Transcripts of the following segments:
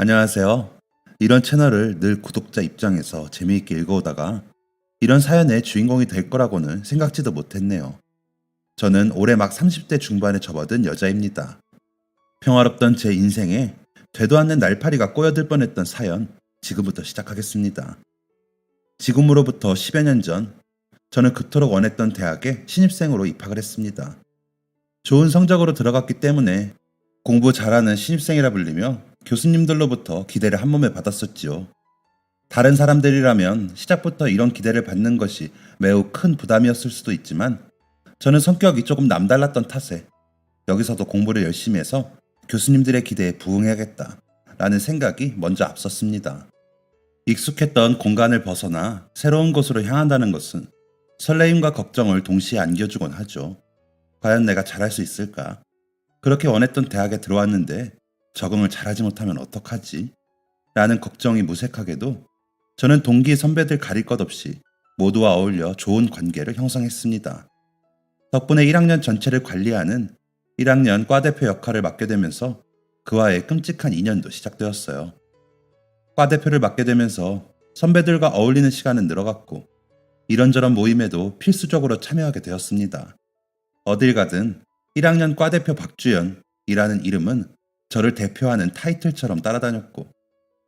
안녕하세요. 이런 채널을 늘 구독자 입장에서 재미있게 읽어오다가 이런 사연의 주인공이 될 거라고는 생각지도 못했네요. 저는 올해 막 30대 중반에 접어든 여자입니다. 평화롭던 제 인생에 되도 않는 날파리가 꼬여들 뻔했던 사연, 지금부터 시작하겠습니다. 지금으로부터 10여 년 전, 저는 그토록 원했던 대학에 신입생으로 입학을 했습니다. 좋은 성적으로 들어갔기 때문에 공부 잘하는 신입생이라 불리며 교수님들로부터 기대를 한 몸에 받았었지요. 다른 사람들이라면 시작부터 이런 기대를 받는 것이 매우 큰 부담이었을 수도 있지만 저는 성격이 조금 남달랐던 탓에 여기서도 공부를 열심히 해서 교수님들의 기대에 부응해야겠다 라는 생각이 먼저 앞섰습니다. 익숙했던 공간을 벗어나 새로운 곳으로 향한다는 것은 설레임과 걱정을 동시에 안겨주곤 하죠. 과연 내가 잘할 수 있을까? 그렇게 원했던 대학에 들어왔는데 적응을 잘하지 못하면 어떡하지? 라는 걱정이 무색하게도 저는 동기 선배들 가릴 것 없이 모두와 어울려 좋은 관계를 형성했습니다. 덕분에 1학년 전체를 관리하는 1학년 과대표 역할을 맡게 되면서 그와의 끔찍한 인연도 시작되었어요. 과대표를 맡게 되면서 선배들과 어울리는 시간은 늘어갔고 이런저런 모임에도 필수적으로 참여하게 되었습니다. 어딜 가든 1학년 과대표 박주연이라는 이름은 저를 대표하는 타이틀처럼 따라다녔고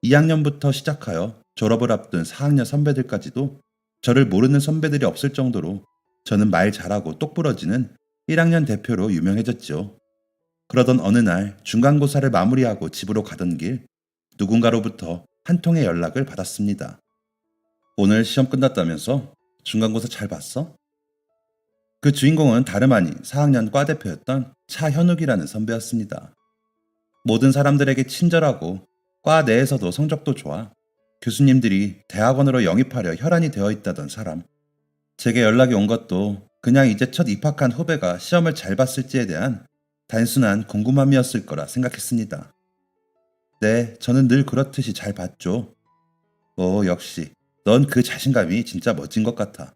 2학년부터 시작하여 졸업을 앞둔 4학년 선배들까지도 저를 모르는 선배들이 없을 정도로 저는 말 잘하고 똑부러지는 1학년 대표로 유명해졌죠. 그러던 어느 날 중간고사를 마무리하고 집으로 가던 길 누군가로부터 한 통의 연락을 받았습니다. 오늘 시험 끝났다면서? 중간고사 잘 봤어? 그 주인공은 다름 아닌 4학년 과대표였던 차현욱이라는 선배였습니다. 모든 사람들에게 친절하고 과 내에서도 성적도 좋아 교수님들이 대학원으로 영입하려 혈안이 되어 있다던 사람. 제게 연락이 온 것도 그냥 이제 첫 입학한 후배가 시험을 잘 봤을지에 대한 단순한 궁금함이었을 거라 생각했습니다. 네, 저는 늘 그렇듯이 잘 봤죠. 역시 넌 그 자신감이 진짜 멋진 것 같아.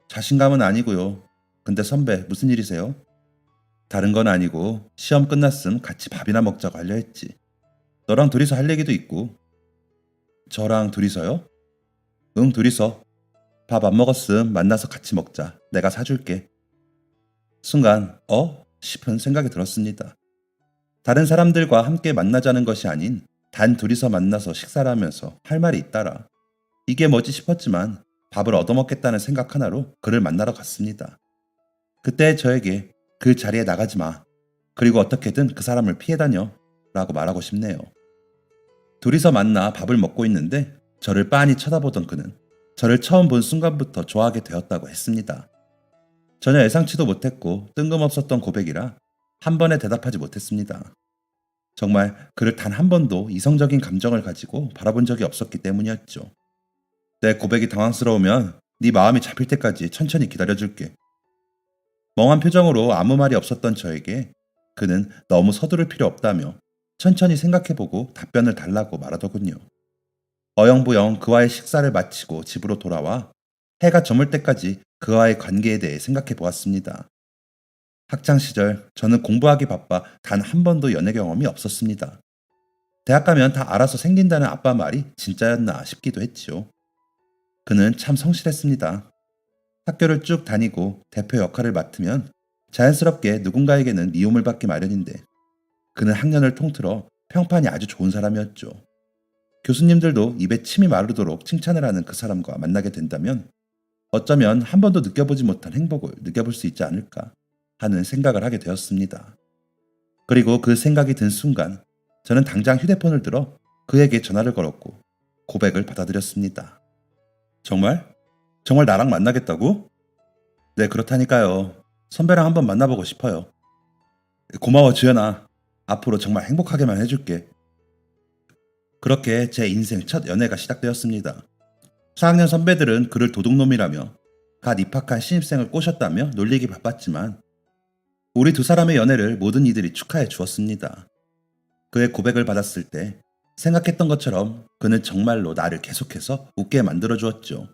자신감은 아니고요. 근데 선배 무슨 일이세요? 다른 건 아니고 시험 끝났음 같이 밥이나 먹자고 하려 했지. 너랑 둘이서 할 얘기도 있고. 저랑 둘이서요? 응, 둘이서. 밥 안 먹었음 만나서 같이 먹자. 내가 사줄게. 순간 싶은 생각이 들었습니다. 다른 사람들과 함께 만나자는 것이 아닌 단 둘이서 만나서 식사를 하면서 할 말이 있다라. 이게 뭐지 싶었지만 밥을 얻어먹겠다는 생각 하나로 그를 만나러 갔습니다. 그때 저에게 그 자리에 나가지 마. 그리고 어떻게든 그 사람을 피해 다녀. 라고 말하고 싶네요. 둘이서 만나 밥을 먹고 있는데 저를 빤히 쳐다보던 그는 저를 처음 본 순간부터 좋아하게 되었다고 했습니다. 전혀 예상치도 못했고 뜬금없었던 고백이라 한 번에 대답하지 못했습니다. 정말 그를 단 한 번도 이성적인 감정을 가지고 바라본 적이 없었기 때문이었죠. 내 고백이 당황스러우면 네 마음이 잡힐 때까지 천천히 기다려줄게. 멍한 표정으로 아무 말이 없었던 저에게 그는 너무 서두를 필요 없다며 천천히 생각해보고 답변을 달라고 말하더군요. 어영부영 그와의 식사를 마치고 집으로 돌아와 해가 저물 때까지 그와의 관계에 대해 생각해 보았습니다. 학창시절 저는 공부하기 바빠 단 한 번도 연애 경험이 없었습니다. 대학 가면 다 알아서 생긴다는 아빠 말이 진짜였나 싶기도 했지요. 그는 참 성실했습니다. 학교를 쭉 다니고 대표 역할을 맡으면 자연스럽게 누군가에게는 미움을 받기 마련인데 그는 학년을 통틀어 평판이 아주 좋은 사람이었죠. 교수님들도 입에 침이 마르도록 칭찬을 하는 그 사람과 만나게 된다면 어쩌면 한 번도 느껴보지 못한 행복을 느껴볼 수 있지 않을까 하는 생각을 하게 되었습니다. 그리고 그 생각이 든 순간 저는 당장 휴대폰을 들어 그에게 전화를 걸었고 고백을 받아들였습니다. 정말? 정말 나랑 만나겠다고? 네, 그렇다니까요. 선배랑 한번 만나보고 싶어요. 고마워, 주연아. 앞으로 정말 행복하게만 해줄게. 그렇게 제 인생 첫 연애가 시작되었습니다. 4학년 선배들은 그를 도둑놈이라며 갓 입학한 신입생을 꼬셨다며 놀리기 바빴지만 우리 두 사람의 연애를 모든 이들이 축하해 주었습니다. 그의 고백을 받았을 때 생각했던 것처럼 그는 정말로 나를 계속해서 웃게 만들어 주었죠.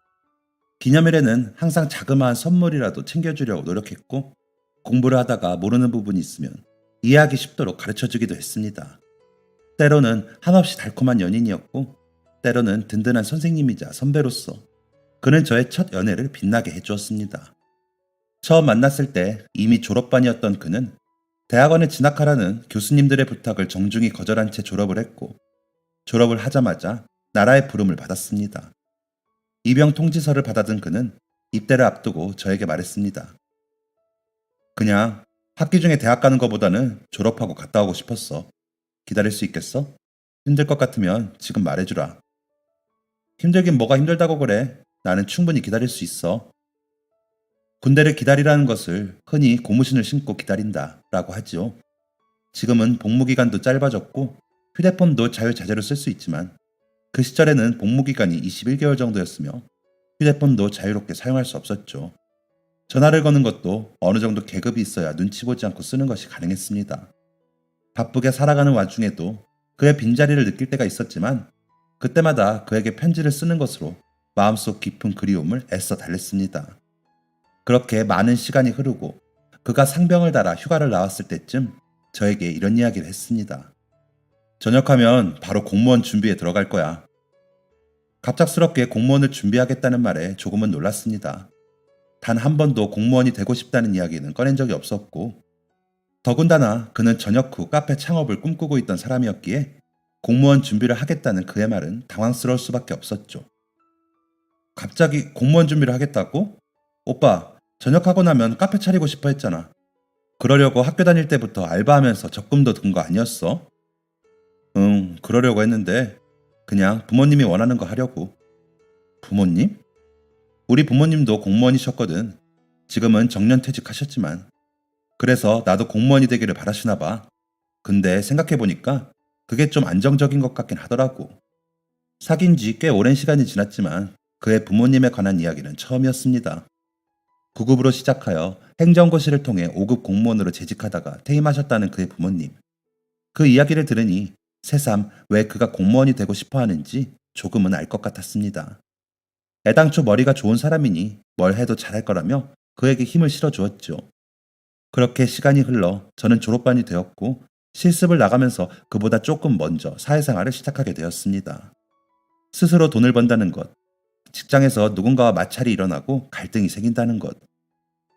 기념일에는 항상 자그마한 선물이라도 챙겨주려고 노력했고 공부를 하다가 모르는 부분이 있으면 이해하기 쉽도록 가르쳐주기도 했습니다. 때로는 한없이 달콤한 연인이었고 때로는 든든한 선생님이자 선배로서 그는 저의 첫 연애를 빛나게 해주었습니다. 처음 만났을 때 이미 졸업반이었던 그는 대학원에 진학하라는 교수님들의 부탁을 정중히 거절한 채 졸업을 했고 졸업을 하자마자 나라의 부름을 받았습니다. 입영 통지서를 받아든 그는 입대를 앞두고 저에게 말했습니다. 그냥 학기 중에 대학 가는 것보다는 졸업하고 갔다 오고 싶었어. 기다릴 수 있겠어? 힘들 것 같으면 지금 말해주라. 힘들긴 뭐가 힘들다고 그래. 나는 충분히 기다릴 수 있어. 군대를 기다리라는 것을 흔히 고무신을 신고 기다린다 라고 하지요. 지금은 복무기간도 짧아졌고 휴대폰도 자유자재로 쓸 수 있지만 그 시절에는 복무기간이 21개월 정도였으며 휴대폰도 자유롭게 사용할 수 없었죠. 전화를 거는 것도 어느 정도 계급이 있어야 눈치 보지 않고 쓰는 것이 가능했습니다. 바쁘게 살아가는 와중에도 그의 빈자리를 느낄 때가 있었지만 그때마다 그에게 편지를 쓰는 것으로 마음속 깊은 그리움을 애써 달랬습니다. 그렇게 많은 시간이 흐르고 그가 상병을 달아 휴가를 나왔을 때쯤 저에게 이런 이야기를 했습니다. 전역하면 바로 공무원 준비에 들어갈 거야. 갑작스럽게 공무원을 준비하겠다는 말에 조금은 놀랐습니다. 단 한 번도 공무원이 되고 싶다는 이야기는 꺼낸 적이 없었고 더군다나 그는 전역 후 카페 창업을 꿈꾸고 있던 사람이었기에 공무원 준비를 하겠다는 그의 말은 당황스러울 수밖에 없었죠. 갑자기 공무원 준비를 하겠다고? 오빠, 전역하고 나면 카페 차리고 싶어 했잖아. 그러려고 학교 다닐 때부터 알바하면서 적금도 든 거 아니었어? 응, 그러려고 했는데 그냥 부모님이 원하는 거 하려고. 부모님? 우리 부모님도 공무원이셨거든. 지금은 정년퇴직하셨지만. 그래서 나도 공무원이 되기를 바라시나 봐. 근데 생각해보니까 그게 좀 안정적인 것 같긴 하더라고. 사귄 지 꽤 오랜 시간이 지났지만 그의 부모님에 관한 이야기는 처음이었습니다. 9급으로 시작하여 행정고시를 통해 5급 공무원으로 재직하다가 퇴임하셨다는 그의 부모님. 그 이야기를 들으니 새삼 왜 그가 공무원이 되고 싶어 하는지 조금은 알 것 같았습니다. 애당초 머리가 좋은 사람이니 뭘 해도 잘할 거라며 그에게 힘을 실어주었죠. 그렇게 시간이 흘러 저는 졸업반이 되었고 실습을 나가면서 그보다 조금 먼저 사회생활을 시작하게 되었습니다. 스스로 돈을 번다는 것, 직장에서 누군가와 마찰이 일어나고 갈등이 생긴다는 것,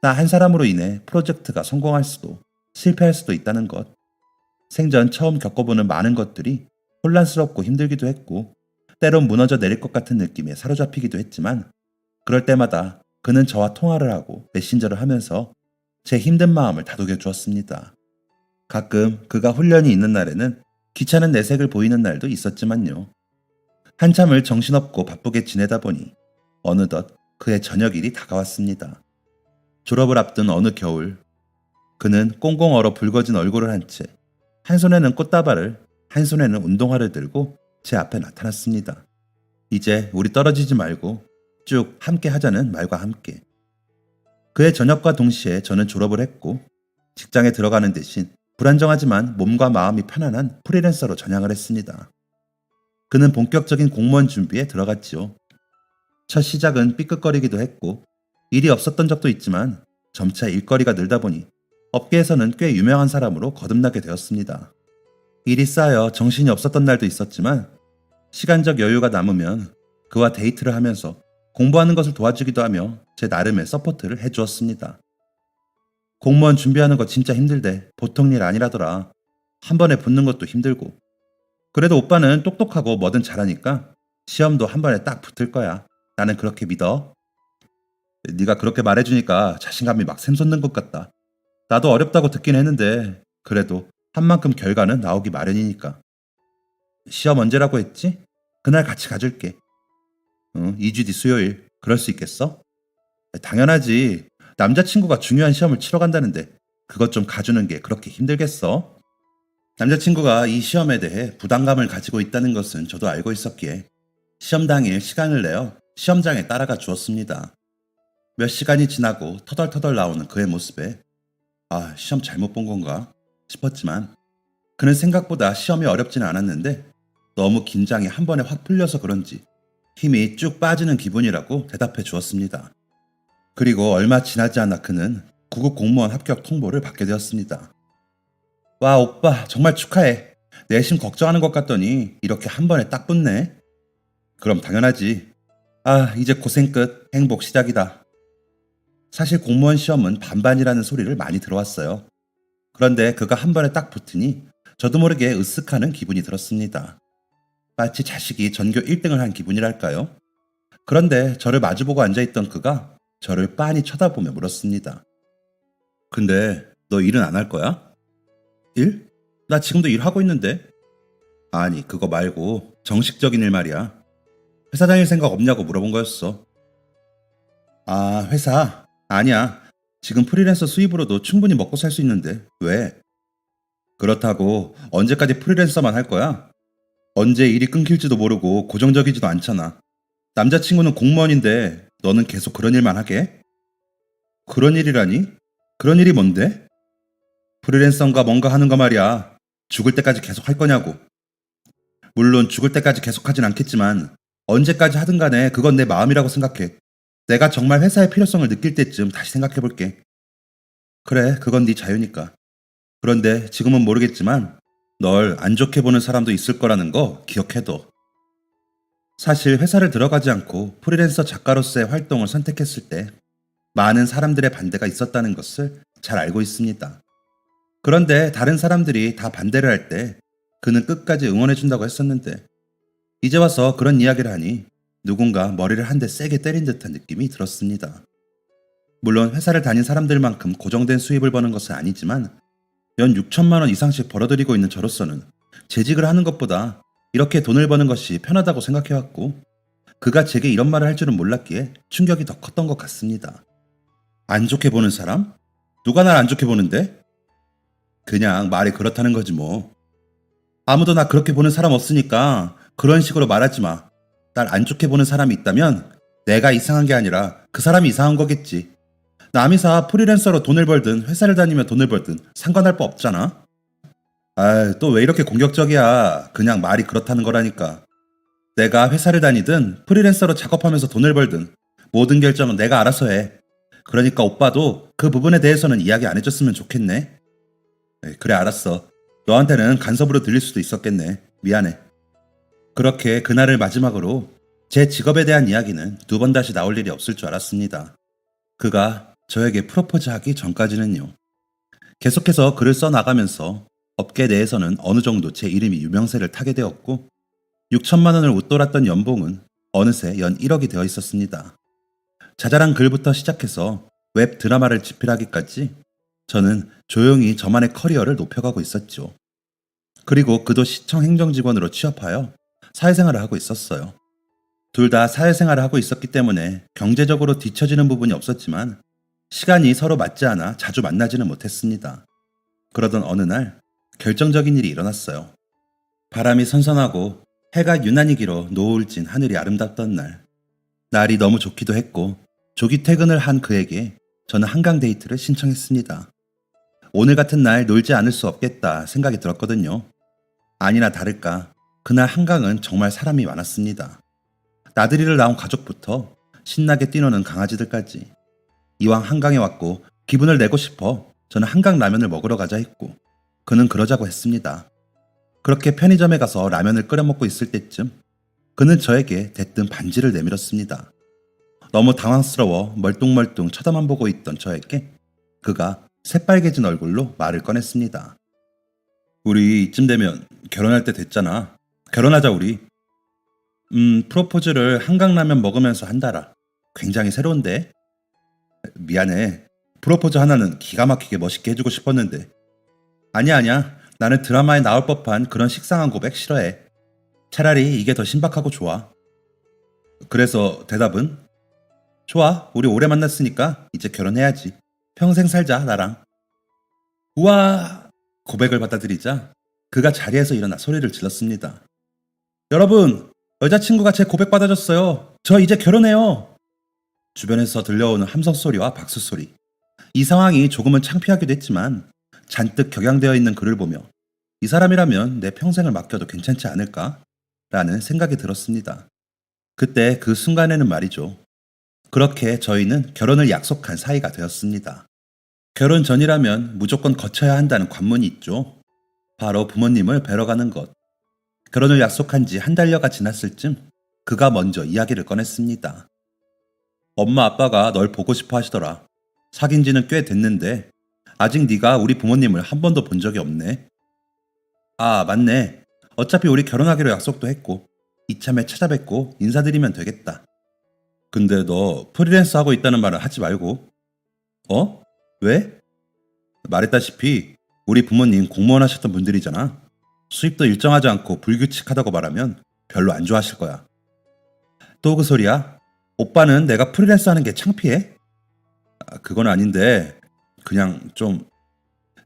나 한 사람으로 인해 프로젝트가 성공할 수도 실패할 수도 있다는 것, 생전 처음 겪어보는 많은 것들이 혼란스럽고 힘들기도 했고 때론 무너져 내릴 것 같은 느낌에 사로잡히기도 했지만 그럴 때마다 그는 저와 통화를 하고 메신저를 하면서 제 힘든 마음을 다독여 주었습니다. 가끔 그가 훈련이 있는 날에는 귀찮은 내색을 보이는 날도 있었지만요. 한참을 정신없고 바쁘게 지내다 보니 어느덧 그의 저녁일이 다가왔습니다. 졸업을 앞둔 어느 겨울, 그는 꽁꽁 얼어 붉어진 얼굴을 한 채 한 손에는 꽃다발을 한 손에는 운동화를 들고 제 앞에 나타났습니다. 이제 우리 떨어지지 말고 쭉 함께 하자는 말과 함께. 그의 전역과 동시에 저는 졸업을 했고 직장에 들어가는 대신 불안정하지만 몸과 마음이 편안한 프리랜서로 전향을 했습니다. 그는 본격적인 공무원 준비에 들어갔지요. 첫 시작은 삐끗거리기도 했고 일이 없었던 적도 있지만 점차 일거리가 늘다 보니 업계에서는 꽤 유명한 사람으로 거듭나게 되었습니다. 일이 쌓여 정신이 없었던 날도 있었지만 시간적 여유가 남으면 그와 데이트를 하면서 공부하는 것을 도와주기도 하며 제 나름의 서포트를 해주었습니다. 공무원 준비하는 거 진짜 힘들대. 보통 일 아니라더라. 한 번에 붙는 것도 힘들고. 그래도 오빠는 똑똑하고 뭐든 잘하니까 시험도 한 번에 딱 붙을 거야. 나는 그렇게 믿어. 네가 그렇게 말해주니까 자신감이 막 샘솟는 것 같다. 나도 어렵다고 듣긴 했는데 그래도 한 만큼 결과는 나오기 마련이니까. 시험 언제라고 했지? 그날 같이 가줄게. 응, 2주 뒤 수요일. 그럴 수 있겠어? 당연하지. 남자친구가 중요한 시험을 치러 간다는데 그것 좀 가주는 게 그렇게 힘들겠어? 남자친구가 이 시험에 대해 부담감을 가지고 있다는 것은 저도 알고 있었기에 시험 당일 시간을 내어 시험장에 따라가 주었습니다. 몇 시간이 지나고 터덜터덜 나오는 그의 모습에 아, 시험 잘못 본 건가 싶었지만 그는 생각보다 시험이 어렵지는 않았는데 너무 긴장이 한 번에 확 풀려서 그런지 힘이 쭉 빠지는 기분이라고 대답해 주었습니다. 그리고 얼마 지나지 않아 그는 9급 공무원 합격 통보를 받게 되었습니다. 와, 오빠 정말 축하해. 내심 걱정하는 것 같더니 이렇게 한 번에 딱 붙네. 그럼 당연하지. 아, 이제 고생 끝. 행복 시작이다. 사실 공무원 시험은 반반이라는 소리를 많이 들어왔어요. 그런데 그가 한 번에 딱 붙으니 저도 모르게 으쓱하는 기분이 들었습니다. 마치 자식이 전교 1등을 한 기분이랄까요? 그런데 저를 마주보고 앉아있던 그가 저를 빤히 쳐다보며 물었습니다. 근데 너 일은 안 할 거야? 일? 나 지금도 일하고 있는데. 아니, 그거 말고 정식적인 일 말이야. 회사 다닐 생각 없냐고 물어본 거였어. 아, 회사? 아니야. 지금 프리랜서 수입으로도 충분히 먹고 살 수 있는데 왜? 그렇다고 언제까지 프리랜서만 할 거야? 언제 일이 끊길지도 모르고 고정적이지도 않잖아. 남자친구는 공무원인데 너는 계속 그런 일만 하게? 그런 일이라니? 그런 일이 뭔데? 프리랜서인가 뭔가 하는 거 말이야. 죽을 때까지 계속 할 거냐고. 물론 죽을 때까지 계속 하진 않겠지만 언제까지 하든 간에 그건 내 마음이라고 생각해. 내가 정말 회사의 필요성을 느낄 때쯤 다시 생각해 볼게. 그래, 그건 네 자유니까. 그런데 지금은 모르겠지만 널 안 좋게 보는 사람도 있을 거라는 거 기억해둬. 사실 회사를 들어가지 않고 프리랜서 작가로서의 활동을 선택했을 때 많은 사람들의 반대가 있었다는 것을 잘 알고 있습니다. 그런데 다른 사람들이 다 반대를 할 때 그는 끝까지 응원해준다고 했었는데 이제 와서 그런 이야기를 하니 누군가 머리를 한 대 세게 때린 듯한 느낌이 들었습니다. 물론 회사를 다닌 사람들만큼 고정된 수입을 버는 것은 아니지만 연 6천만 원 이상씩 벌어들이고 있는 저로서는 재직을 하는 것보다 이렇게 돈을 버는 것이 편하다고 생각해왔고 그가 제게 이런 말을 할 줄은 몰랐기에 충격이 더 컸던 것 같습니다. 안 좋게 보는 사람? 누가 날 안 좋게 보는데? 그냥 말이 그렇다는 거지 뭐. 아무도 나 그렇게 보는 사람 없으니까 그런 식으로 말하지 마. 날 안 좋게 보는 사람이 있다면 내가 이상한 게 아니라 그 사람이 이상한 거겠지. 남이사 프리랜서로 돈을 벌든 회사를 다니며 돈을 벌든 상관할 바 없잖아. 아, 또 왜 이렇게 공격적이야. 그냥 말이 그렇다는 거라니까. 내가 회사를 다니든 프리랜서로 작업하면서 돈을 벌든 모든 결정은 내가 알아서 해. 그러니까 오빠도 그 부분에 대해서는 이야기 안 해줬으면 좋겠네. 그래, 알았어. 너한테는 간섭으로 들릴 수도 있었겠네. 미안해. 그렇게 그날을 마지막으로 제 직업에 대한 이야기는 두 번 다시 나올 일이 없을 줄 알았습니다. 그가 저에게 프로포즈하기 전까지는요. 계속해서 글을 써나가면서 업계 내에서는 어느 정도 제 이름이 유명세를 타게 되었고 6천만 원을 웃돌았던 연봉은 어느새 연 1억이 되어 있었습니다. 자잘한 글부터 시작해서 웹 드라마를 집필하기까지 저는 조용히 저만의 커리어를 높여가고 있었죠. 그리고 그도 시청 행정직원으로 취업하여 사회생활을 하고 있었어요. 둘 다 사회생활을 하고 있었기 때문에 경제적으로 뒤처지는 부분이 없었지만 시간이 서로 맞지 않아 자주 만나지는 못했습니다. 그러던 어느 날 결정적인 일이 일어났어요. 바람이 선선하고 해가 유난히 길어 노을 진 하늘이 아름답던 날. 날이 너무 좋기도 했고 조기 퇴근을 한 그에게 저는 한강 데이트를 신청했습니다. 오늘 같은 날 놀지 않을 수 없겠다 생각이 들었거든요. 아니나 다를까 그날 한강은 정말 사람이 많았습니다. 나들이를 나온 가족부터 신나게 뛰노는 강아지들까지. 이왕 한강에 왔고 기분을 내고 싶어 저는 한강 라면을 먹으러 가자 했고 그는 그러자고 했습니다. 그렇게 편의점에 가서 라면을 끓여 먹고 있을 때쯤 그는 저에게 대뜸 반지를 내밀었습니다. 너무 당황스러워 멀뚱멀뚱 쳐다만 보고 있던 저에게 그가 새빨개진 얼굴로 말을 꺼냈습니다. 우리 이쯤 되면 결혼할 때 됐잖아. 결혼하자 우리. 프로포즈를 한강라면 먹으면서 한다라. 굉장히 새로운데? 미안해. 프로포즈 하나는 기가 막히게 멋있게 해주고 싶었는데. 아니야. 나는 드라마에 나올 법한 그런 식상한 고백 싫어해. 차라리 이게 더 신박하고 좋아. 그래서 대답은? 좋아. 우리 오래 만났으니까 이제 결혼해야지. 평생 살자, 나랑. 우와! 고백을 받아들이자 그가 자리에서 일어나 소리를 질렀습니다. 여러분! 여자친구가 제 고백 받아줬어요. 저 이제 결혼해요. 주변에서 들려오는 함성 소리와 박수 소리. 이 상황이 조금은 창피하기도 했지만 잔뜩 격양되어 있는 그를 보며 이 사람이라면 내 평생을 맡겨도 괜찮지 않을까? 라는 생각이 들었습니다. 그때 그 순간에는 말이죠. 그렇게 저희는 결혼을 약속한 사이가 되었습니다. 결혼 전이라면 무조건 거쳐야 한다는 관문이 있죠. 바로 부모님을 뵈러 가는 것. 결혼을 약속한 지 한 달여가 지났을 쯤 그가 먼저 이야기를 꺼냈습니다. 엄마 아빠가 널 보고 싶어 하시더라. 사귄 지는 꽤 됐는데 아직 네가 우리 부모님을 한 번도 본 적이 없네. 아, 맞네. 어차피 우리 결혼하기로 약속도 했고 이참에 찾아뵙고 인사드리면 되겠다. 근데 너 프리랜서 하고 있다는 말은 하지 말고. 어? 왜? 말했다시피 우리 부모님 공무원 하셨던 분들이잖아. 수입도 일정하지 않고 불규칙하다고 말하면 별로 안 좋아하실 거야. 또 그 소리야? 오빠는 내가 프리랜서 하는 게 창피해? 아, 그건 아닌데 그냥 좀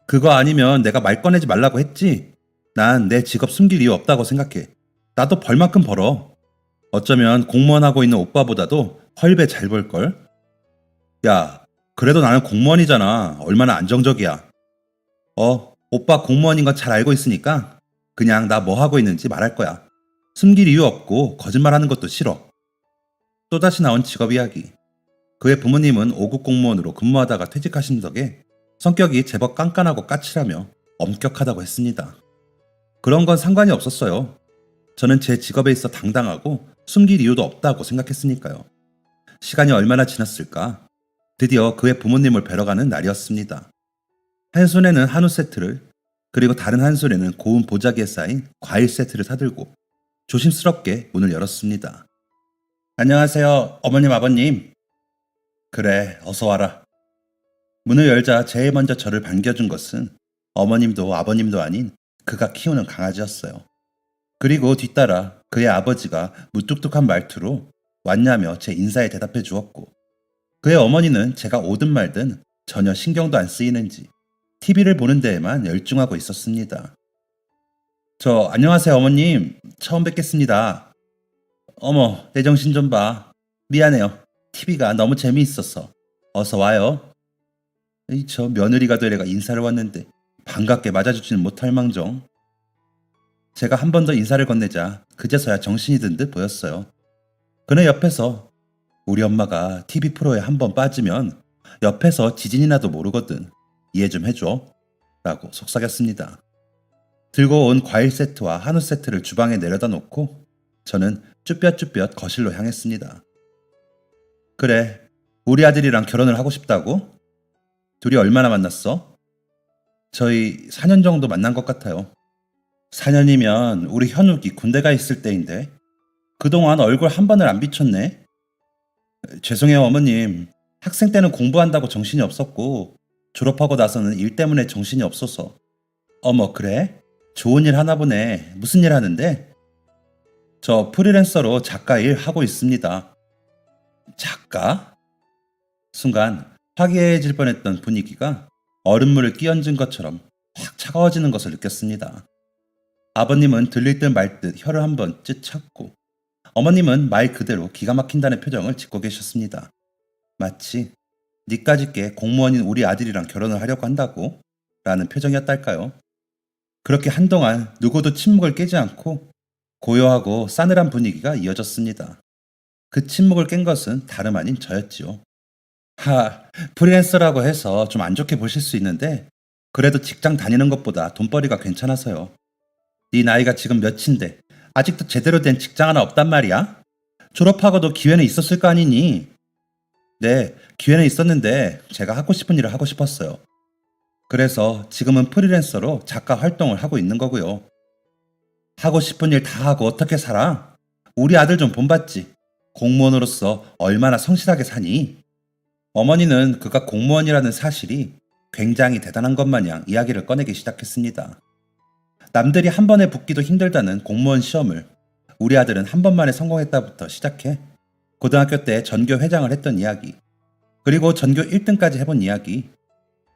그거 아니면 내가 말 꺼내지 말라고 했지? 난 내 직업 숨길 이유 없다고 생각해. 나도 벌만큼 벌어. 어쩌면 공무원 하고 있는 오빠보다도 헐배 잘 벌걸? 야, 그래도 나는 공무원이잖아. 얼마나 안정적이야. 오빠 공무원인 건 잘 알고 있으니까 그냥 나 뭐 하고 있는지 말할 거야. 숨길 이유 없고 거짓말하는 것도 싫어. 또다시 나온 직업 이야기. 그의 부모님은 5급 공무원으로 근무하다가 퇴직하신 덕에 성격이 제법 깐깐하고 까칠하며 엄격하다고 했습니다. 그런 건 상관이 없었어요. 저는 제 직업에 있어 당당하고 숨길 이유도 없다고 생각했으니까요. 시간이 얼마나 지났을까? 드디어 그의 부모님을 뵈러 가는 날이었습니다. 한 손에는 한우 세트를, 그리고 다른 한 손에는 고운 보자기에 쌓인 과일 세트를 사들고 조심스럽게 문을 열었습니다. 안녕하세요, 어머님, 아버님. 그래, 어서 와라. 문을 열자 제일 먼저 저를 반겨준 것은 어머님도 아버님도 아닌 그가 키우는 강아지였어요. 그리고 뒤따라 그의 아버지가 무뚝뚝한 말투로 왔냐며 제 인사에 대답해 주었고, 그의 어머니는 제가 오든 말든 전혀 신경도 안 쓰이는지 TV를 보는 데에만 열중하고 있었습니다. 안녕하세요, 어머님. 처음 뵙겠습니다. 어머, 내 정신 좀 봐. 미안해요. TV가 너무 재미있어서. 어서 와요. 저 며느리가 될 애가 인사를 왔는데 반갑게 맞아주지는 못할 망정. 제가 한 번 더 인사를 건네자 그제서야 정신이 든 듯 보였어요. 그는 옆에서 우리 엄마가 TV 프로에 한 번 빠지면 옆에서 지진이 나도 모르거든. 이해 좀 해줘. 라고 속삭였습니다. 들고 온 과일 세트와 한우 세트를 주방에 내려다 놓고 저는 쭈뼛쭈뼛 거실로 향했습니다. 그래, 우리 아들이랑 결혼을 하고 싶다고? 둘이 얼마나 만났어? 저희 4년 정도 만난 것 같아요. 4년이면 우리 현욱이 군대 가 있을 때인데 그동안 얼굴 한 번을 안 비췄네. 죄송해요, 어머님. 학생 때는 공부한다고 정신이 없었고 졸업하고 나서는 일 때문에 정신이 없어서. 어머, 그래? 좋은 일 하나 보네. 무슨 일 하는데? 저 프리랜서로 작가 일 하고 있습니다. 작가? 순간 화기애애해질 뻔했던 분위기가 얼음물을 끼얹은 것처럼 확 차가워지는 것을 느꼈습니다. 아버님은 들릴 듯 말 듯 혀를 한번 찢 참고, 어머님은 말 그대로 기가 막힌다는 표정을 짓고 계셨습니다. 마치 니까짓게 공무원인 우리 아들이랑 결혼을 하려고 한다고? 라는 표정이었달까요? 그렇게 한동안 누구도 침묵을 깨지 않고 고요하고 싸늘한 분위기가 이어졌습니다. 그 침묵을 깬 것은 다름 아닌 저였지요. 프리랜서라고 해서 좀 안 좋게 보실 수 있는데 그래도 직장 다니는 것보다 돈벌이가 괜찮아서요. 네 나이가 지금 몇인데 아직도 제대로 된 직장 하나 없단 말이야? 졸업하고도 기회는 있었을 거 아니니? 네, 기회는 있었는데 제가 하고 싶은 일을 하고 싶었어요. 그래서 지금은 프리랜서로 작가 활동을 하고 있는 거고요. 하고 싶은 일 다 하고 어떻게 살아? 우리 아들 좀 본받지. 공무원으로서 얼마나 성실하게 사니? 어머니는 그가 공무원이라는 사실이 굉장히 대단한 것 마냥 이야기를 꺼내기 시작했습니다. 남들이 한 번에 붙기도 힘들다는 공무원 시험을 우리 아들은 한 번만에 성공했다부터 시작해 고등학교 때 전교 회장을 했던 이야기, 그리고 전교 1등까지 해본 이야기.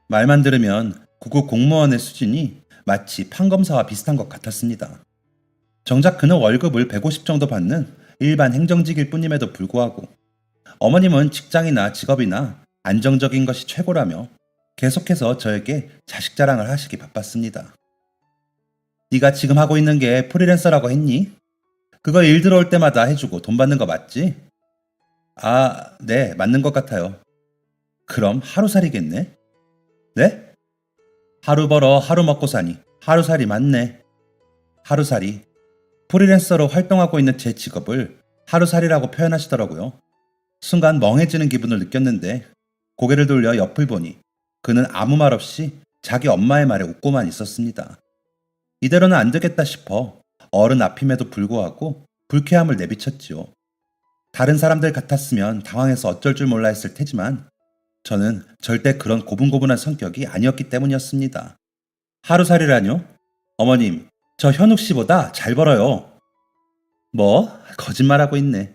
말만 들으면 구급 공무원의 수준이 마치 판검사와 비슷한 것 같았습니다. 정작 그는 월급을 150 정도 받는 일반 행정직일 뿐임에도 불구하고 어머님은 직장이나 직업이나 안정적인 것이 최고라며 계속해서 저에게 자식 자랑을 하시기 바빴습니다. 네가 지금 하고 있는 게 프리랜서라고 했니? 그거 일 들어올 때마다 해주고 돈 받는 거 맞지? 아, 네, 맞는 것 같아요. 그럼 하루살이겠네? 네? 하루 벌어 하루 먹고 사니 하루살이 맞네. 하루살이. 프리랜서로 활동하고 있는 제 직업을 하루살이라고 표현하시더라고요. 순간 멍해지는 기분을 느꼈는데 고개를 돌려 옆을 보니 그는 아무 말 없이 자기 엄마의 말에 웃고만 있었습니다. 이대로는 안 되겠다 싶어 어른 앞임에도 불구하고 불쾌함을 내비쳤지요. 다른 사람들 같았으면 당황해서 어쩔 줄 몰라 했을 테지만 저는 절대 그런 고분고분한 성격이 아니었기 때문이었습니다. 하루살이라뇨? 어머님, 저 현욱 씨보다 잘 벌어요. 뭐? 거짓말하고 있네.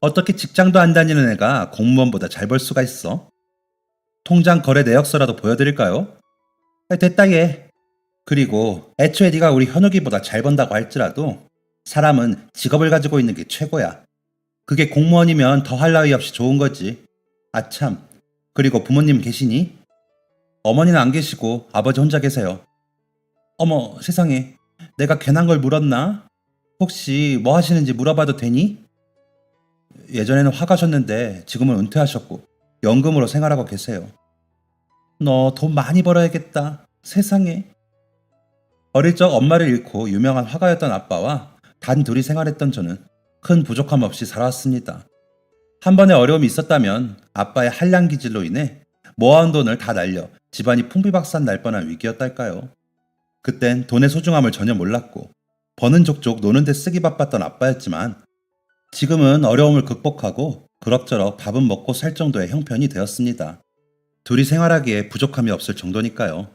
어떻게 직장도 안 다니는 애가 공무원보다 잘 벌 수가 있어? 통장 거래 내역서라도 보여드릴까요? 됐다 얘. 그리고 애초에 네가 우리 현욱이보다 잘 번다고 할지라도 사람은 직업을 가지고 있는 게 최고야. 그게 공무원이면 더할 나위 없이 좋은 거지. 아참. 그리고 부모님 계시니? 어머니는 안 계시고 아버지 혼자 계세요. 어머 세상에. 내가 괜한 걸 물었나? 혹시 뭐 하시는지 물어봐도 되니? 예전에는 화가셨는데 지금은 은퇴하셨고 연금으로 생활하고 계세요. 너 돈 많이 벌어야겠다. 세상에. 어릴 적 엄마를 잃고 유명한 화가였던 아빠와 단 둘이 생활했던 저는 큰 부족함 없이 살아왔습니다. 한 번의 어려움이 있었다면 아빠의 한량 기질로 인해 모아온 돈을 다 날려 집안이 풍비박산 날 뻔한 위기였달까요. 그땐 돈의 소중함을 전혀 몰랐고 버는 족족 노는 데 쓰기 바빴던 아빠였지만 지금은 어려움을 극복하고 그럭저럭 밥은 먹고 살 정도의 형편이 되었습니다. 둘이 생활하기에 부족함이 없을 정도니까요.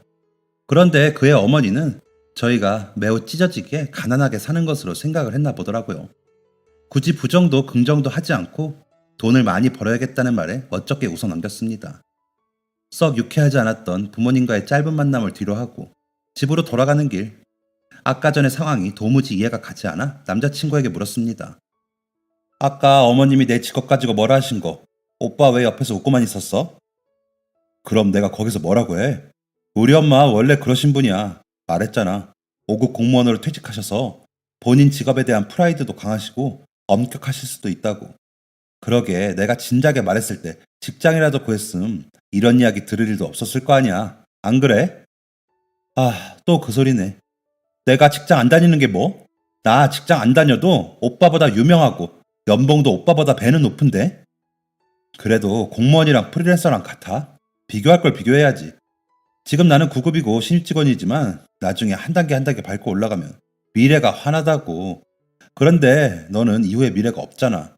그런데 그의 어머니는 저희가 매우 찢어지게 가난하게 사는 것으로 생각을 했나 보더라고요. 굳이 부정도 긍정도 하지 않고 돈을 많이 벌어야겠다는 말에 어쩌게 웃어 넘겼습니다. 썩 유쾌하지 않았던 부모님과의 짧은 만남을 뒤로하고 집으로 돌아가는 길, 아까 전의 상황이 도무지 이해가 가지 않아 남자친구에게 물었습니다. 아까 어머님이 내 직업 가지고 뭐라 하신 거 오빠 왜 옆에서 웃고만 있었어? 그럼 내가 거기서 뭐라고 해? 우리 엄마 원래 그러신 분이야. 말했잖아. 5급 공무원으로 퇴직하셔서 본인 직업에 대한 프라이드도 강하시고 엄격하실 수도 있다고. 그러게 내가 진작에 말했을 때 직장이라도 구했음 이런 이야기 들을 일도 없었을 거 아니야. 안 그래? 아, 또 그 소리네. 내가 직장 안 다니는 게 뭐? 나 직장 안 다녀도 오빠보다 유명하고 연봉도 오빠보다 배는 높은데? 그래도 공무원이랑 프리랜서랑 같아? 비교할 걸 비교해야지. 지금 나는 9급이고 신입 직원이지만 나중에 한 단계 한 단계 밟고 올라가면 미래가 환하다고. 그런데 너는 이후에 미래가 없잖아.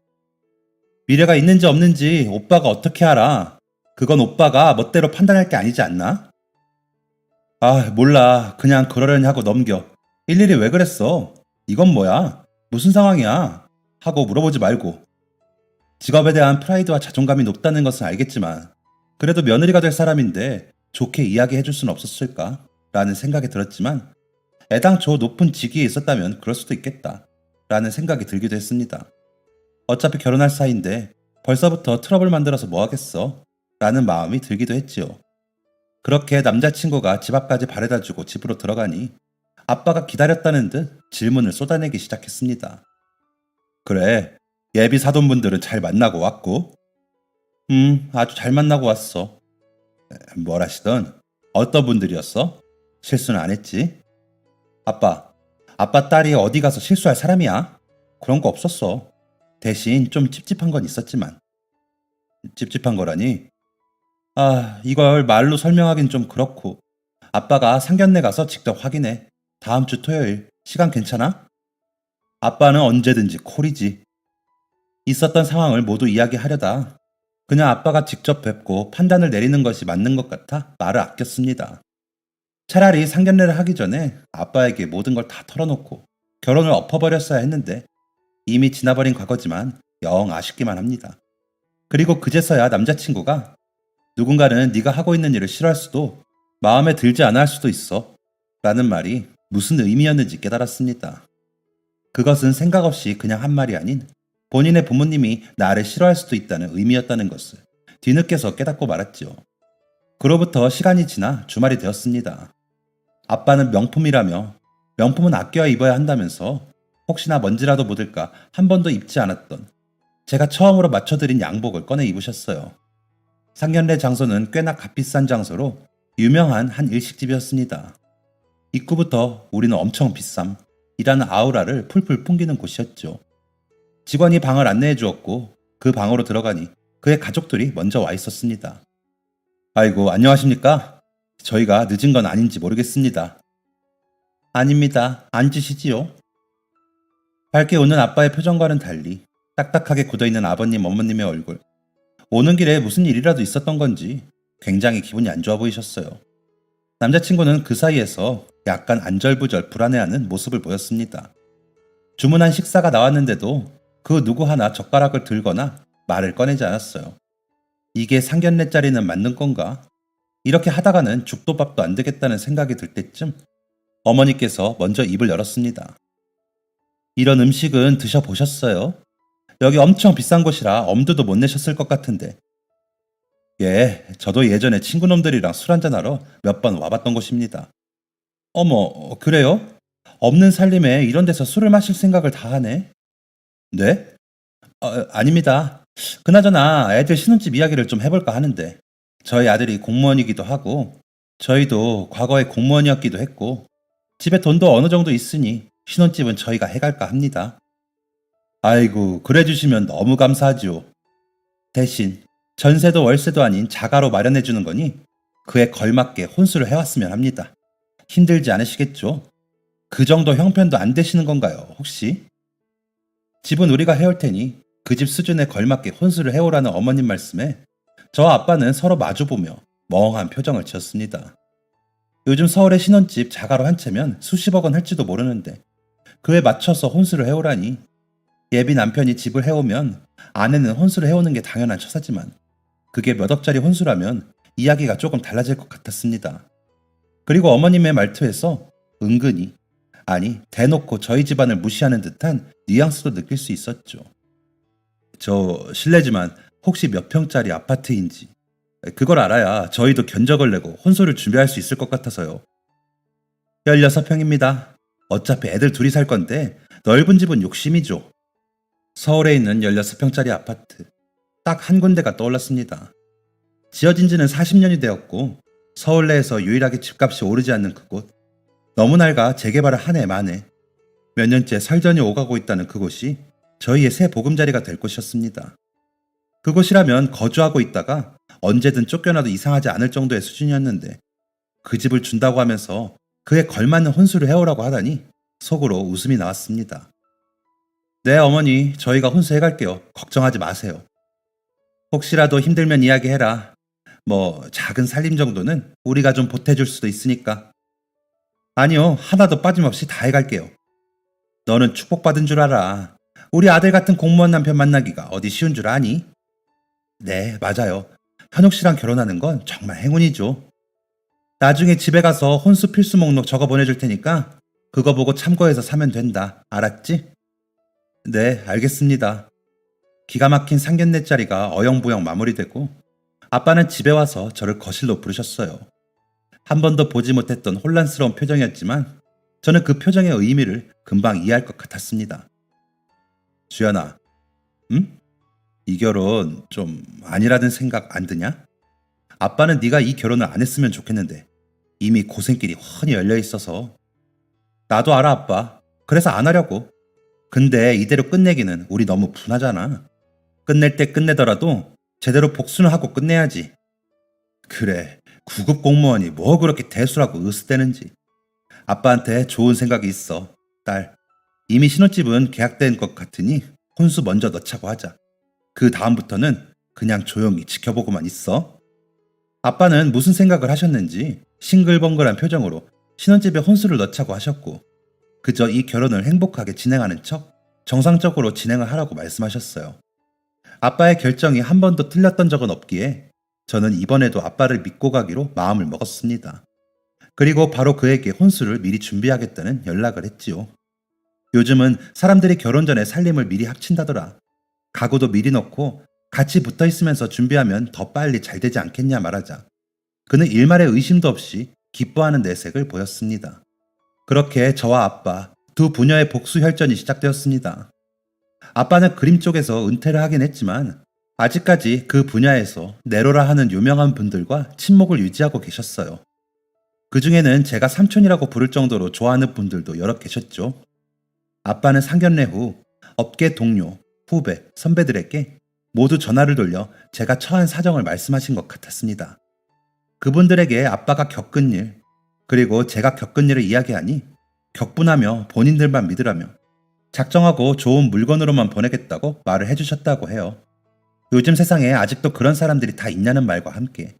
미래가 있는지 없는지 오빠가 어떻게 알아? 그건 오빠가 멋대로 판단할 게 아니지 않나? 아, 몰라. 그냥 그러려니 하고 넘겨. 일일이 왜 그랬어? 이건 뭐야? 무슨 상황이야? 하고 물어보지 말고. 직업에 대한 프라이드와 자존감이 높다는 것은 알겠지만 그래도 며느리가 될 사람인데 좋게 이야기해 줄 수는 없었을까? 라는 생각이 들었지만 애당초 높은 직위에 있었다면 그럴 수도 있겠다. 라는 생각이 들기도 했습니다. 어차피 결혼할 사이인데 벌써부터 트러블 만들어서 뭐 하겠어? 라는 마음이 들기도 했지요. 그렇게 남자친구가 집 앞까지 바래다 주고 집으로 들어가니 아빠가 기다렸다는 듯 질문을 쏟아내기 시작했습니다. 그래, 예비 사돈분들은 잘 만나고 왔고? 아주 잘 만나고 왔어. 뭘 하시던? 어떤 분들이었어? 실수는 안 했지? 아빠 딸이 어디 가서 실수할 사람이야? 그런 거 없었어. 대신 좀 찝찝한 건 있었지만. 찝찝한 거라니? 아, 이걸 말로 설명하긴 좀 그렇고. 아빠가 상견례 가서 직접 확인해. 다음 주 토요일 시간 괜찮아? 아빠는 언제든지 콜이지. 있었던 상황을 모두 이야기하려다 그냥 아빠가 직접 뵙고 판단을 내리는 것이 맞는 것 같아 말을 아꼈습니다. 차라리 상견례를 하기 전에 아빠에게 모든 걸 다 털어놓고 결혼을 엎어버렸어야 했는데 이미 지나버린 과거지만 영 아쉽기만 합니다. 그리고 그제서야 남자친구가 누군가는 네가 하고 있는 일을 싫어할 수도 마음에 들지 않아 할 수도 있어 라는 말이 무슨 의미였는지 깨달았습니다. 그것은 생각 없이 그냥 한 말이 아닌 본인의 부모님이 나를 싫어할 수도 있다는 의미였다는 것을 뒤늦게서 깨닫고 말았지요. 그로부터 시간이 지나 주말이 되었습니다. 아빠는 명품이라며 명품은 아껴야 입어야 한다면서 혹시나 먼지라도 묻을까 한 번도 입지 않았던 제가 처음으로 맞춰드린 양복을 꺼내 입으셨어요. 상견례 장소는 꽤나 값비싼 장소로 유명한 한 일식집이었습니다. 입구부터 우리는 엄청 비쌈이라는 아우라를 풀풀 풍기는 곳이었죠. 직원이 방을 안내해 주었고 그 방으로 들어가니 그의 가족들이 먼저 와 있었습니다. 아이고, 안녕하십니까? 저희가 늦은 건 아닌지 모르겠습니다. 아닙니다. 앉으시지요. 밝게 웃는 아빠의 표정과는 달리 딱딱하게 굳어있는 아버님, 어머님의 얼굴. 오는 길에 무슨 일이라도 있었던 건지 굉장히 기분이 안 좋아 보이셨어요. 남자친구는 그 사이에서 약간 안절부절 불안해하는 모습을 보였습니다. 주문한 식사가 나왔는데도 그 누구 하나 젓가락을 들거나 말을 꺼내지 않았어요. 이게 상견례 자리는 맞는 건가? 이렇게 하다가는 죽도 밥도 안 되겠다는 생각이 들 때쯤 어머니께서 먼저 입을 열었습니다. 이런 음식은 드셔보셨어요? 여기 엄청 비싼 곳이라 엄두도 못 내셨을 것 같은데. 예, 저도 예전에 친구놈들이랑 술 한잔하러 몇 번 와봤던 곳입니다. 어머, 그래요? 없는 살림에 이런 데서 술을 마실 생각을 다 하네? 네? 아닙니다. 그나저나 애들 신혼집 이야기를 좀 해볼까 하는데, 저희 아들이 공무원이기도 하고, 저희도 과거에 공무원이었기도 했고, 집에 돈도 어느 정도 있으니 신혼집은 저희가 해갈까 합니다. 아이고, 그래 주시면 너무 감사하지요. 대신 전세도 월세도 아닌 자가로 마련해 주는 거니 그에 걸맞게 혼수를 해왔으면 합니다. 힘들지 않으시겠죠? 그 정도 형편도 안 되시는 건가요, 혹시? 집은 우리가 해올 테니 그 집 수준에 걸맞게 혼수를 해오라는 어머님 말씀에 저와 아빠는 서로 마주보며 멍한 표정을 지었습니다. 요즘 서울의 신혼집 자가로 한 채면 수십억 원 할지도 모르는데 그에 맞춰서 혼수를 해오라니. 예비 남편이 집을 해오면 아내는 혼수를 해오는 게 당연한 처사지만 그게 몇 억짜리 혼수라면 이야기가 조금 달라질 것 같았습니다. 그리고 어머님의 말투에서 은근히, 아니 대놓고 저희 집안을 무시하는 듯한 뉘앙스도 느낄 수 있었죠. 저 실례지만 혹시 몇 평짜리 아파트인지 그걸 알아야 저희도 견적을 내고 혼수를 준비할 수 있을 것 같아서요. 16평입니다. 어차피 애들 둘이 살 건데 넓은 집은 욕심이죠. 서울에 있는 16평짜리 아파트. 딱 한 군데가 떠올랐습니다. 지어진 지는 40년이 되었고 서울 내에서 유일하게 집값이 오르지 않는 그곳. 너무 낡아 재개발을 한 해 만에 몇 년째 설전이 오가고 있다는 그곳이 저희의 새 보금자리가 될 곳이었습니다. 그곳이라면 거주하고 있다가 언제든 쫓겨나도 이상하지 않을 정도의 수준이었는데 그 집을 준다고 하면서 그에 걸맞는 혼수를 해오라고 하다니 속으로 웃음이 나왔습니다. 네, 어머니, 저희가 혼수해갈게요. 걱정하지 마세요. 혹시라도 힘들면 이야기해라. 뭐 작은 살림 정도는 우리가 좀 보태줄 수도 있으니까. 아니요, 하나도 빠짐없이 다 해갈게요. 너는 축복받은 줄 알아. 우리 아들 같은 공무원 남편 만나기가 어디 쉬운 줄 아니? 네, 맞아요. 현옥 씨랑 결혼하는 건 정말 행운이죠. 나중에 집에 가서 혼수 필수 목록 적어 보내줄 테니까 그거 보고 참고해서 사면 된다. 알았지? 네, 알겠습니다. 기가 막힌 상견례 자리가 어영부영 마무리되고 아빠는 집에 와서 저를 거실로 부르셨어요. 한 번도 보지 못했던 혼란스러운 표정이었지만 저는 그 표정의 의미를 금방 이해할 것 같았습니다. 주연아, 응? 이 결혼 좀 아니라는 생각 안 드냐? 아빠는 네가 이 결혼을 안 했으면 좋겠는데 이미 고생길이 훤히 열려 있어서. 나도 알아, 아빠. 그래서 안 하려고. 근데 이대로 끝내기는 우리 너무 분하잖아. 끝낼 때 끝내더라도 제대로 복수는 하고 끝내야지. 그래, 구급 공무원이 뭐 그렇게 대수라고 으스대는지. 아빠한테 좋은 생각이 있어. 딸, 이미 신혼집은 계약된 것 같으니 혼수 먼저 넣자고 하자. 그 다음부터는 그냥 조용히 지켜보고만 있어. 아빠는 무슨 생각을 하셨는지 싱글벙글한 표정으로 신혼집에 혼수를 넣자고 하셨고 그저 이 결혼을 행복하게 진행하는 척 정상적으로 진행을 하라고 말씀하셨어요. 아빠의 결정이 한 번도 틀렸던 적은 없기에 저는 이번에도 아빠를 믿고 가기로 마음을 먹었습니다. 그리고 바로 그에게 혼수를 미리 준비하겠다는 연락을 했지요. 요즘은 사람들이 결혼 전에 살림을 미리 합친다더라. 가구도 미리 넣고 같이 붙어 있으면서 준비하면 더 빨리 잘 되지 않겠냐 말하자. 그는 일말의 의심도 없이 기뻐하는 내색을 보였습니다. 그렇게 저와 아빠 두 부녀의 복수 혈전이 시작되었습니다. 아빠는 그림 쪽에서 은퇴를 하긴 했지만 아직까지 그 분야에서 내로라 하는 유명한 분들과 친목을 유지하고 계셨어요. 그 중에는 제가 삼촌이라고 부를 정도로 좋아하는 분들도 여러 계셨죠. 아빠는 상견례 후 업계 동료, 후배, 선배들에게 모두 전화를 돌려 제가 처한 사정을 말씀하신 것 같았습니다. 그분들에게 아빠가 겪은 일, 그리고 제가 겪은 일을 이야기하니 격분하며 본인들만 믿으라며 작정하고 좋은 물건으로만 보내겠다고 말을 해주셨다고 해요. 요즘 세상에 아직도 그런 사람들이 다 있냐는 말과 함께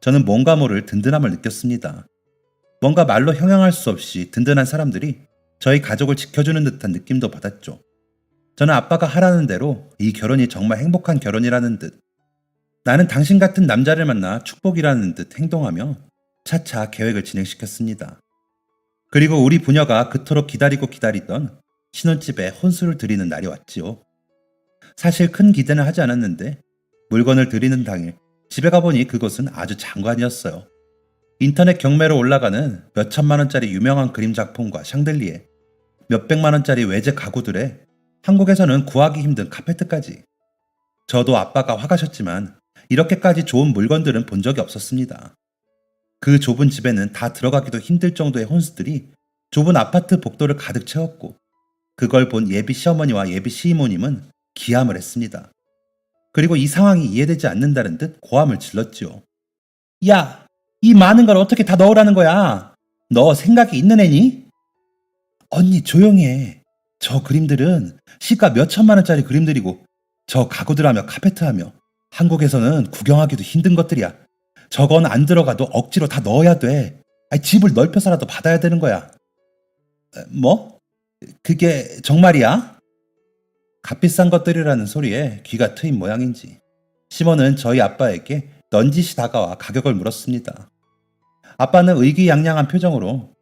저는 뭔가 모를 든든함을 느꼈습니다. 뭔가 말로 형용할 수 없이 든든한 사람들이 저희 가족을 지켜주는 듯한 느낌도 받았죠. 저는 아빠가 하라는 대로 이 결혼이 정말 행복한 결혼이라는 듯, 나는 당신 같은 남자를 만나 축복이라는 듯 행동하며 차차 계획을 진행시켰습니다. 그리고 우리 부녀가 그토록 기다리고 기다리던 신혼집에 혼수를 드리는 날이 왔지요. 사실 큰 기대는 하지 않았는데 물건을 드리는 당일 집에 가보니 그곳은 아주 장관이었어요. 인터넷 경매로 올라가는 몇 천만 원짜리 유명한 그림 작품과 샹들리에, 몇 백만 원짜리 외제 가구들에 한국에서는 구하기 힘든 카페트까지. 저도 아빠가 화가셨지만 이렇게까지 좋은 물건들은 본 적이 없었습니다. 그 좁은 집에는 다 들어가기도 힘들 정도의 혼수들이 좁은 아파트 복도를 가득 채웠고, 그걸 본 예비 시어머니와 예비 시이모님은 기함을 했습니다. 그리고 이 상황이 이해되지 않는다는 듯 고함을 질렀지요. 야, 이 많은 걸 어떻게 다 넣으라는 거야? 너 생각이 있는 애니? 언니 조용히 해. 저 그림들은 시가 몇 천만 원짜리 그림들이고 저 가구들하며 카페트하며 한국에서는 구경하기도 힘든 것들이야. 저건 안 들어가도 억지로 다 넣어야 돼. 아니, 집을 넓혀서라도 받아야 되는 거야. 뭐? 그게 정말이야? 값비싼 것들이라는 소리에 귀가 트인 모양인지 시몬은 저희 아빠에게 넌지시 다가와 가격을 물었습니다. 아빠는 의기양양한 표정으로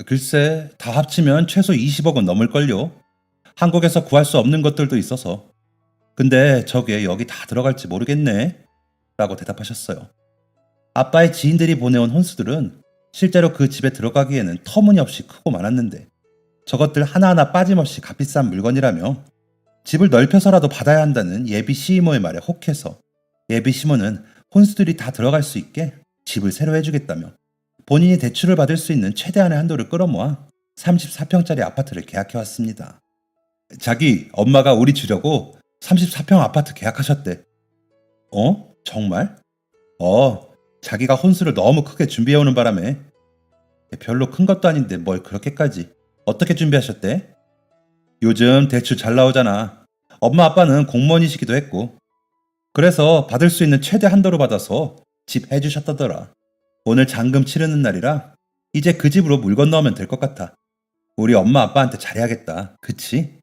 글쎄 다 합치면 최소 20억은 넘을걸요. 한국에서 구할 수 없는 것들도 있어서. 근데 저게 여기 다 들어갈지 모르겠네 라고 대답하셨어요. 아빠의 지인들이 보내온 혼수들은 실제로 그 집에 들어가기에는 터무니없이 크고 많았는데 저것들 하나하나 빠짐없이 값비싼 물건이라며 집을 넓혀서라도 받아야 한다는 예비 시이모의 말에 혹해서 예비 시모는 혼수들이 다 들어갈 수 있게 집을 새로 해주겠다며 본인이 대출을 받을 수 있는 최대한의 한도를 끌어모아 34평짜리 아파트를 계약해왔습니다. 자기 엄마가 우리 주려고 34평 아파트 계약하셨대. 어? 정말? 자기가 혼수를 너무 크게 준비해오는 바람에. 별로 큰 것도 아닌데 뭘 그렇게까지. 어떻게 준비하셨대? 요즘 대출 잘 나오잖아. 엄마 아빠는 공무원이시기도 했고. 그래서 받을 수 있는 최대 한도로 받아서 집 해주셨다더라. 오늘 잔금 치르는 날이라 이제 그 집으로 물건 넣으면 될 것 같아. 우리 엄마 아빠한테 잘해야겠다. 그치?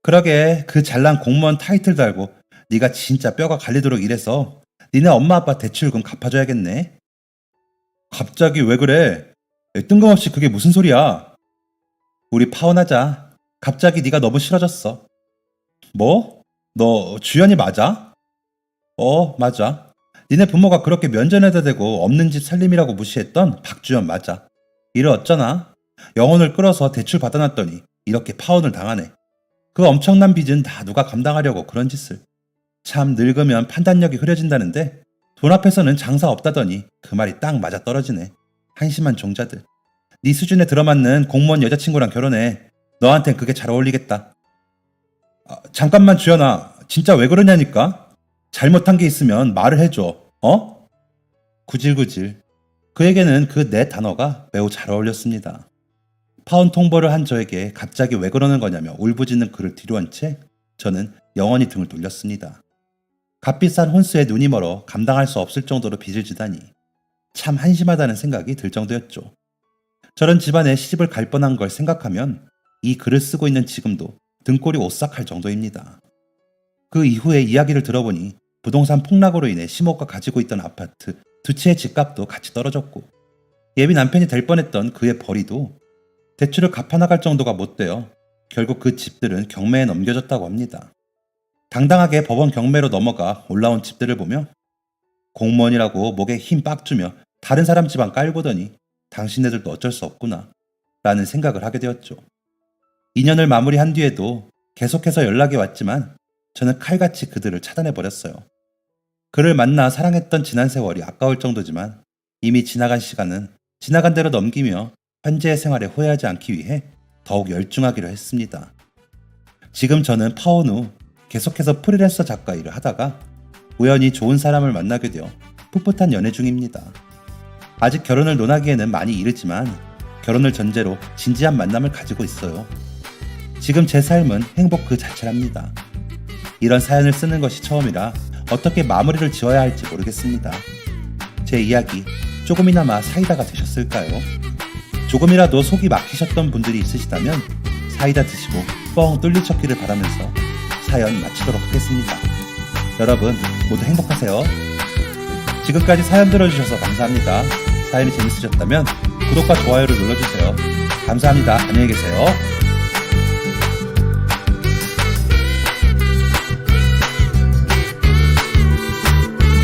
그러게 그 잘난 공무원 타이틀 달고 네가 진짜 뼈가 갈리도록 일해서 니네 엄마 아빠 대출금 갚아줘야겠네. 갑자기 왜 그래? 뜬금없이 그게 무슨 소리야? 우리 파혼하자. 갑자기 네가 너무 싫어졌어. 뭐? 너 주연이 맞아? 맞아. 니네 부모가 그렇게 면전에다 대고 없는 집 살림이라고 무시했던 박주연 맞아. 이를 어쩌나? 영혼을 끌어서 대출 받아놨더니 이렇게 파혼을 당하네. 그 엄청난 빚은 다 누가 감당하려고 그런 짓을. 참 늙으면 판단력이 흐려진다는데 돈 앞에서는 장사 없다더니 그 말이 딱 맞아 떨어지네. 한심한 종자들. 네 수준에 들어맞는 공무원 여자친구랑 결혼해. 너한텐 그게 잘 어울리겠다. 잠깐만 주연아. 진짜 왜 그러냐니까? 잘못한 게 있으면 말을 해줘. 구질구질. 그에게는 그 네 단어가 매우 잘 어울렸습니다. 파혼 통보를 한 저에게 갑자기 왜 그러는 거냐며 울부짖는 그를 뒤로한 채 저는 영원히 등을 돌렸습니다. 값비싼 혼수에 눈이 멀어 감당할 수 없을 정도로 빚을 지다니 참 한심하다는 생각이 들 정도였죠. 저런 집안에 시집을 갈 뻔한 걸 생각하면 이 글을 쓰고 있는 지금도 등골이 오싹할 정도입니다. 그 이후에 이야기를 들어보니 부동산 폭락으로 인해 시모가 가지고 있던 아파트 두 채의 집값도 같이 떨어졌고 예비 남편이 될 뻔했던 그의 벌이도 대출을 갚아나갈 정도가 못 되어 결국 그 집들은 경매에 넘겨졌다고 합니다. 당당하게 법원 경매로 넘어가 올라온 집들을 보며 공무원이라고 목에 힘 빡 주며 다른 사람 집안 깔보더니 당신네들도 어쩔 수 없구나 라는 생각을 하게 되었죠. 2년을 마무리한 뒤에도 계속해서 연락이 왔지만 저는 칼같이 그들을 차단해버렸어요. 그를 만나 사랑했던 지난 세월이 아까울 정도지만 이미 지나간 시간은 지나간 대로 넘기며 현재의 생활에 후회하지 않기 위해 더욱 열중하기로 했습니다. 지금 저는 파혼 후 계속해서 프리랜서 작가 일을 하다가 우연히 좋은 사람을 만나게 되어 풋풋한 연애 중입니다. 아직 결혼을 논하기에는 많이 이르지만 결혼을 전제로 진지한 만남을 가지고 있어요. 지금 제 삶은 행복 그 자체랍니다. 이런 사연을 쓰는 것이 처음이라 어떻게 마무리를 지어야 할지 모르겠습니다. 제 이야기 조금이나마 사이다가 되셨을까요? 조금이라도 속이 막히셨던 분들이 있으시다면 사이다 드시고 뻥 뚫리셨기를 바라면서 사연 마치도록 하겠습니다. 여러분 모두 행복하세요. 지금까지 사연 들어주셔서 감사합니다. 사연이 재밌으셨다면 구독과 좋아요를 눌러주세요. 감사합니다. 안녕히 계세요.